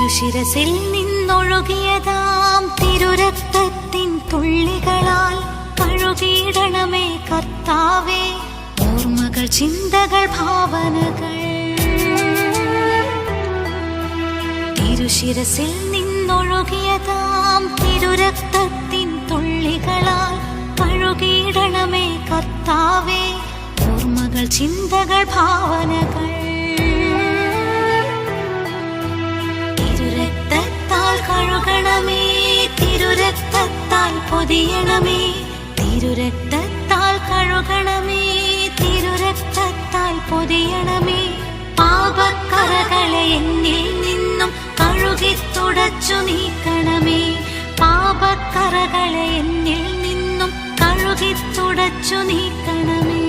തിരുശിരസിൽ നിന്നൊഴുകിയതാം തിരുരക്തത്തിൻ തുള്ളികളാൽ കഴുകിയിടണമേ കർത്താവേ ഓർമ്മകൾ, ചിന്തകൾ, ഭാവനകൾ. തിരുശിരസിൽ നിന്നൊഴുകിയതാം തിരുരക്തത്തിൻ തുള്ളികളാൽ കഴുകിയിടണമേ കർത്താവേ ഓർമ്മകൾ, ചിന്തകൾ, ഭാവനകൾ. തിരുരക്തത്താൽ കഴുകണമേ, തിരുരക്തത്താൽ പൊതിയണമേ, തിരുരക്തത്താൽ കഴുകണമേ, തിരുരക്തത്താൽ പൊതിയണമേ. പാപക്കറകളെ എന്നിൽ നിന്നും കഴുകി തുടച്ചു നീക്കണമേ, പാപക്കറകളെ എന്നിൽ നിന്നും കഴുകി തുടച്ചു നീക്കണമേ.